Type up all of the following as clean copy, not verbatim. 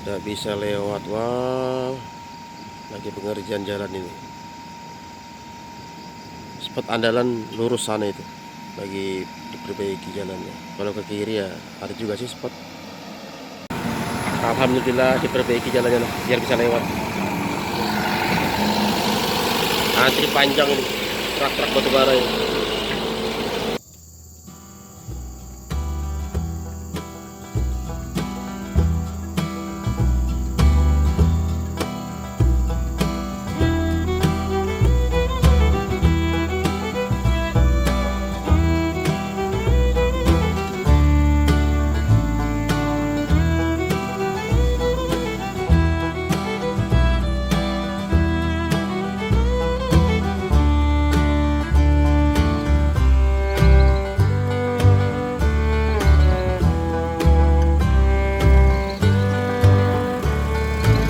Nggak bisa lewat. Wow, lagi pengerjaan jalan ini. Spot andalan lurus sana itu, lagi diperbaiki jalannya. Kalau ke kiri ya ada juga sih spot. Alhamdulillah diperbaiki jalannya lah, biar bisa lewat. Antri panjang ini, truk-truk batubara ini.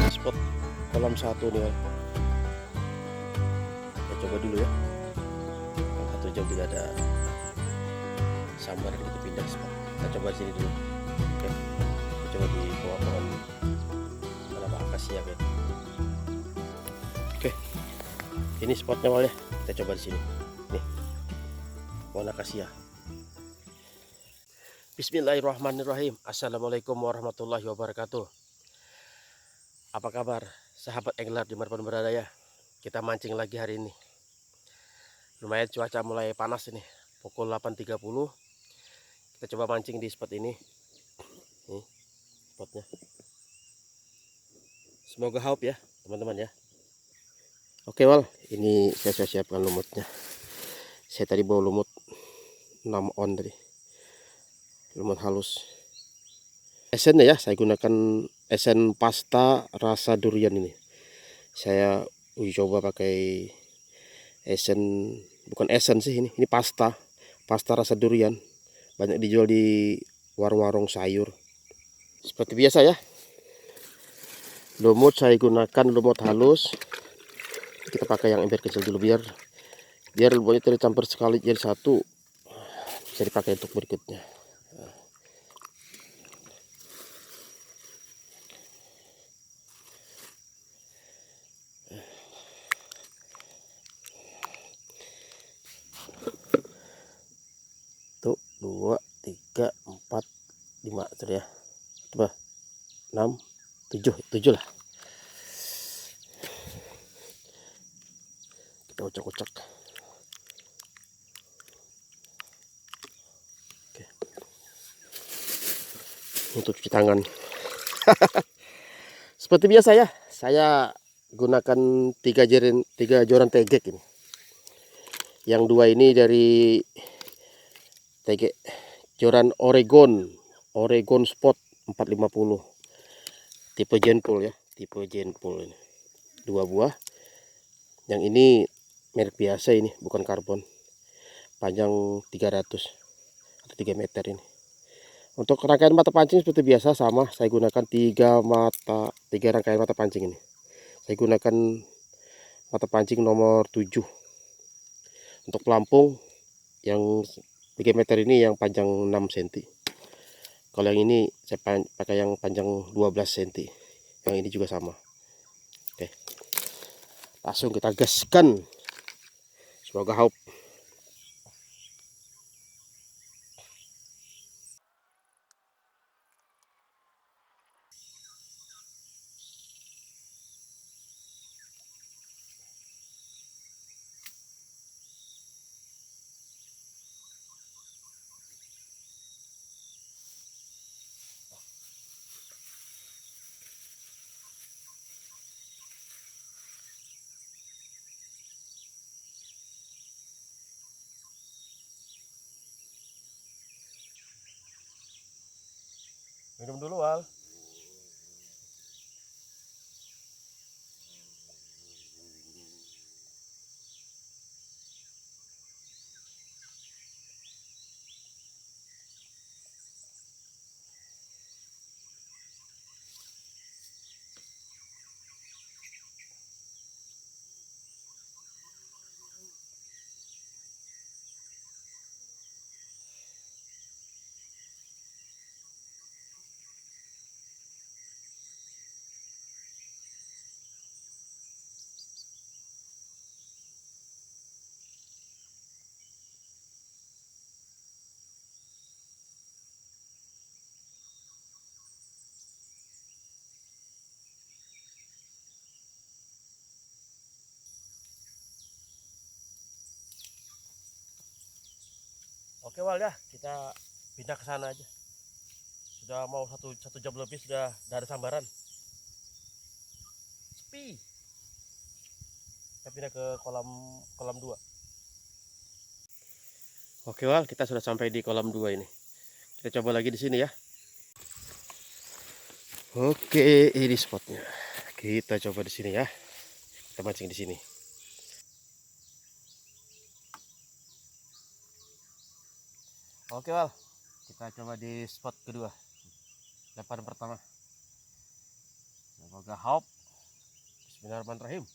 Spot kolam satu nih, kita coba dulu ya. Satu jam tidak ada sambaran, kita pindah spot. Kita coba di sini dulu. Oke, kita coba di bawah pohon mana akasia ya. Oke, ini spotnya awal ya. Kita coba di sini. Nih, pohon akasia. Bismillahirrahmanirrahim. Assalamualaikum warahmatullahi wabarakatuh. Apa kabar sahabat angler dimanapun berada ya? Kita mancing lagi hari ini. Lumayan cuaca mulai panas ini. Pukul 8.30. Kita coba mancing di spot ini. Nih spotnya. Semoga haup ya teman-teman ya. Oke Wal, ini saya siapkan lumutnya. Saya tadi bawa lumut 6 on tadi. Lumut halus. Esen ya, saya gunakan esen pasta rasa durian ini. Saya coba pakai esen, bukan esen sih ini pasta rasa durian. Banyak dijual di warung-warung sayur. Seperti biasa ya. Lumut saya gunakan lumut halus. Kita pakai yang ember kecil dulu biar lumutnya tercampur sekali jadi satu. Bisa dipakai untuk berikutnya. Tuh 2, 3, 4, 5 ya. Coba 6, 7 lah. Kita kocok-kocok. Oke. Untuk cuci tangan. Seperti biasa ya, saya gunakan 3 joran tegek ini. Yang 2 ini dari tegek joran Oregon Spot 450 tipe Genpool ya, tipe Genpool ini 2 buah. Yang ini merek biasa, ini bukan karbon, panjang 300 atau 3 meter ini. Untuk rangkaian mata pancing seperti biasa sama, saya gunakan 3 rangkaian mata pancing ini. Saya gunakan mata pancing nomor 7. Untuk pelampung yang 3 meter ini yang panjang 6 cm. Kalau yang ini saya pakai yang panjang 12 cm. Yang ini juga sama. Oke. Langsung kita gaskan. Semoga haup. Minum dulu Wal. Oke Wal ya, kita pindah ke sana aja. Sudah mau satu jam lebih sudah ada sambaran. Sepi. Kita pindah ke kolam kolam 2. Oke Wal, kita sudah sampai di kolam 2 ini. Kita coba lagi di sini ya. Oke, ini spotnya. Kita coba di sini ya. Kita mancing di sini. Oke Wal, kita coba di spot kedua. Lemparan pertama. Semoga hop. Bismillahirrahmanirrahim.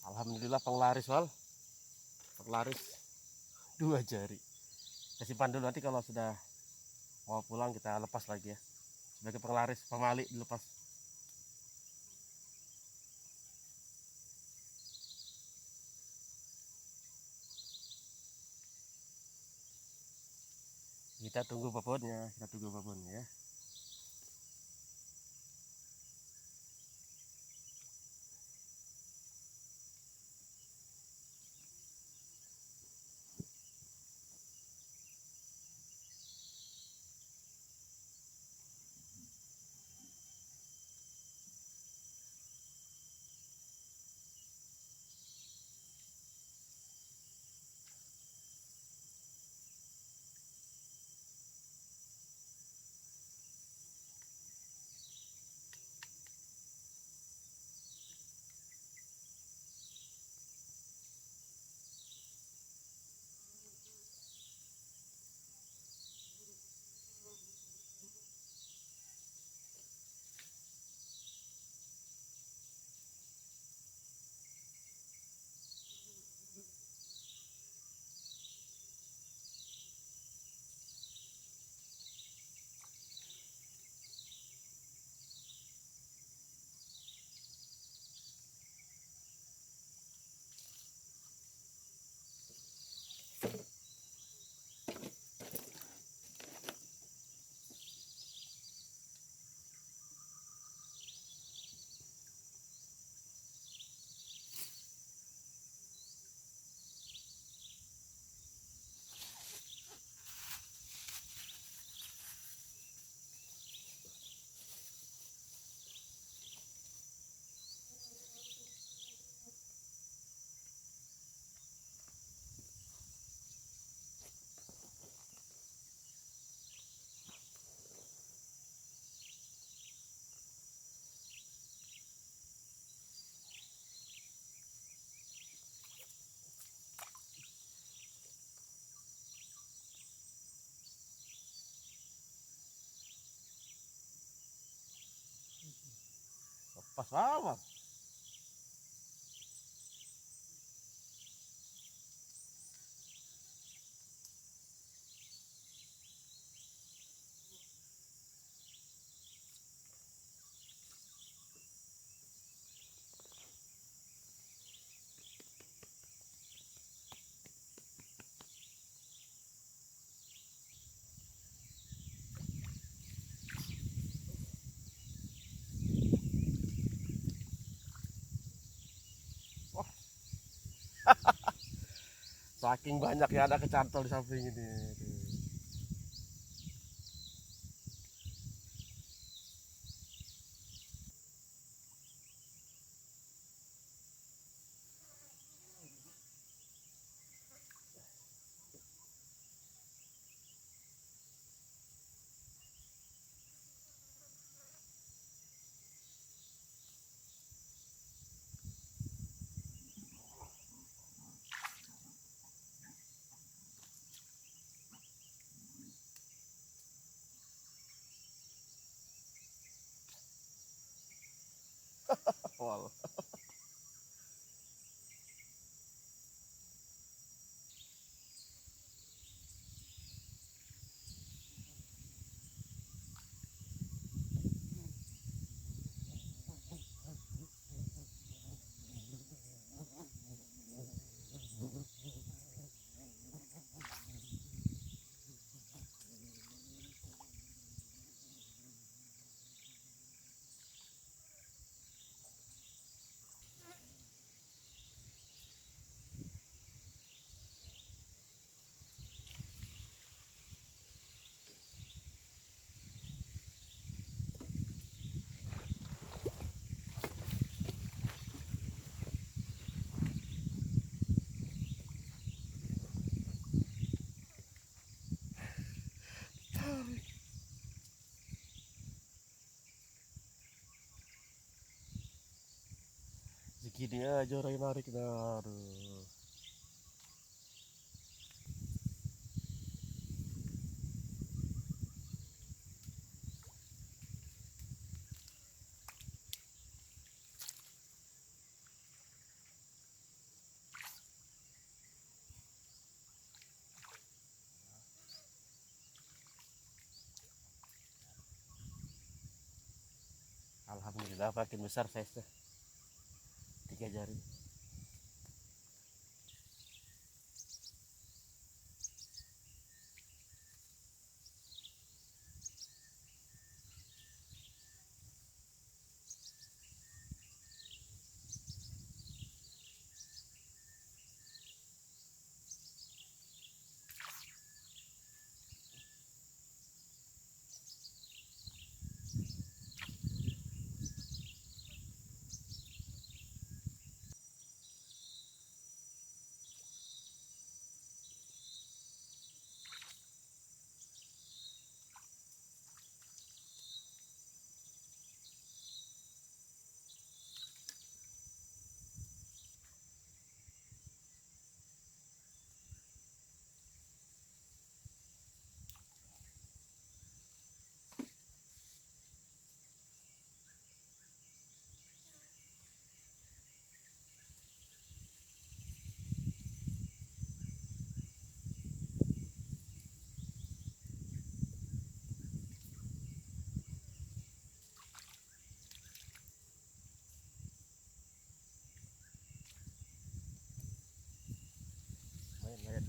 Alhamdulillah penglaris Wal. Penglaris 2 jari. Kita simpan dulu, nanti kalau sudah mau pulang kita lepas lagi ya. Sebagai penglaris, pemalik dilepas. Kita tunggu babonnya ya. Pas awal. Saking banyak ya ada kecantol di samping ini. Wal. Segini aja orang yang narik, aduh. Alhamdulillah makin besar size-nya, 3 jari. Main.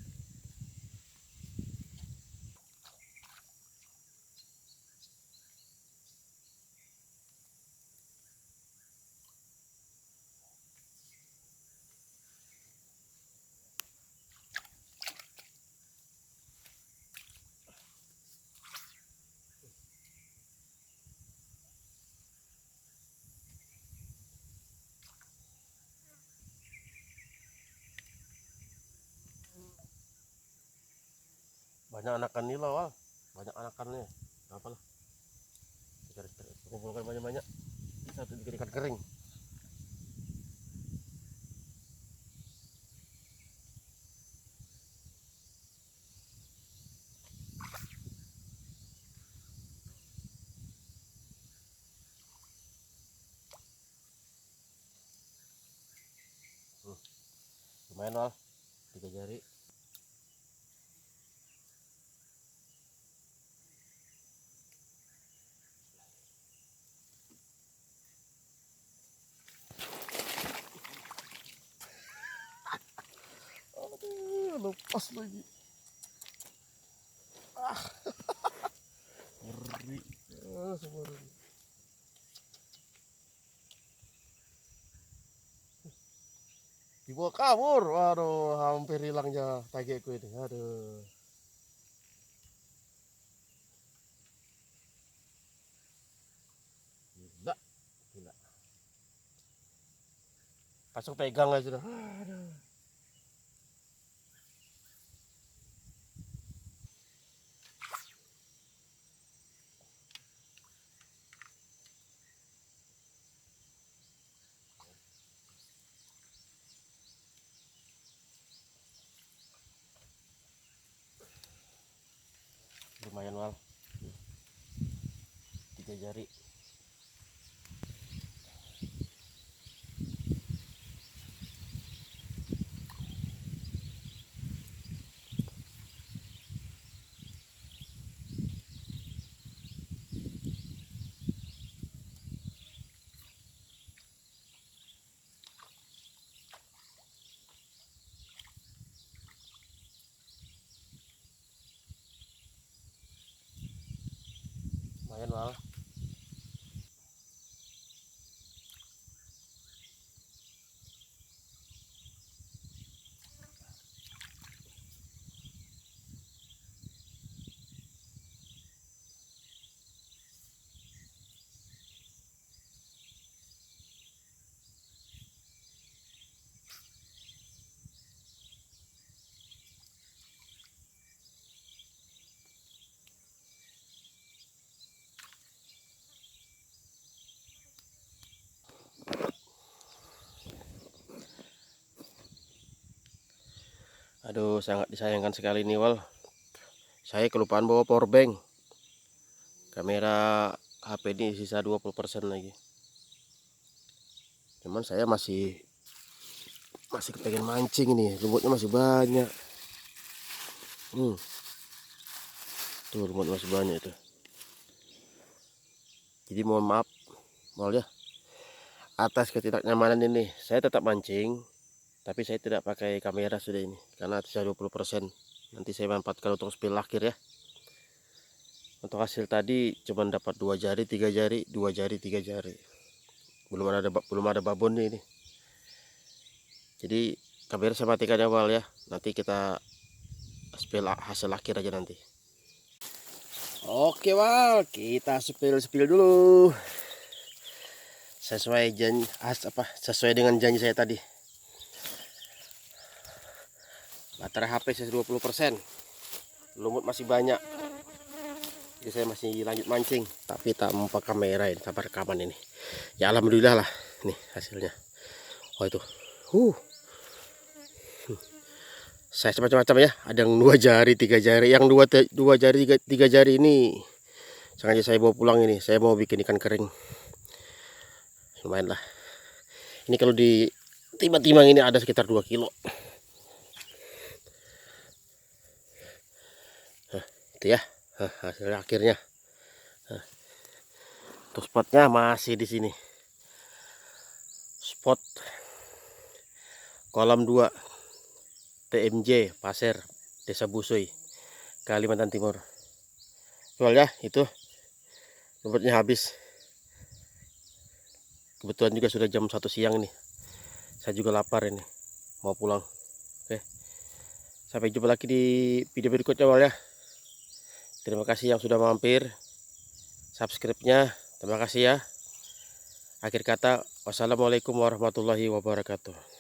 Banyak anakan nila, Wal. Banyak anakannya. Gak apa lah. Kumpulkan banyak-banyak. Satu dijadikan kering. lumayan Wal, 3 jari. Aduh, lepas lagi. Ngeri. Dibawa kabur. Waduh, hampir hilangnya tageku ini. Aduh. Gila, gila. Langsung pegang aja sudah. Aduh. Lumayan Wal, 3 jari. Lumayan Wal. Aduh, sangat disayangkan sekali nih Wal. Saya kelupaan bawa power bank. Kamera HP ini sisa 20% lagi. Cuman saya masih kepengen mancing ini, lumutnya masih banyak. Tuh lumutnya masih banyak itu. Jadi mohon maaf Wal ya, atas ketidaknyamanan ini. Saya tetap mancing, tapi saya tidak pakai kamera sudah ini karena sisa 20%. Nanti saya manfaatkan untuk spill akhir ya. Untuk hasil tadi cuma dapat 2 jari, 3 jari, 2 jari, 3 jari. Belum ada babon ini. Jadi kamera saya matikan ya Wal ya. Nanti kita spill hasil akhir aja nanti. Oke Wal, kita spill dulu. Sesuai dengan janji saya tadi. Baterai HP sisa 20%. Lumut masih banyak. Jadi saya masih lanjut mancing, tapi tak membawa kamera ini, tanpa rekaman ini. Ya alhamdulillah lah, nih hasilnya. Oh itu, saya macam-macam ya. Ada yang 2 jari, 3 jari. Yang dua jari, tiga jari ini sengaja saya bawa pulang ini. Saya mau bikin ikan kering. Lumayan lah. Ini kalau di timang ini ada sekitar 2 kilo. Itu ya. Hasil akhirnya. Tuh spotnya masih di sini. Spot kolam 2 TMJ Pasir, Desa Busoy, Kalimantan Timur. Jual ya, itu lumutnya habis. Kebetulan juga sudah jam 1 siang nih. Saya juga lapar ini, mau pulang. Oke, sampai jumpa lagi di video berikutnya Wal ya. Terima kasih yang sudah mampir, subscribe-nya. Terima kasih ya. Akhir kata, wassalamualaikum warahmatullahi wabarakatuh.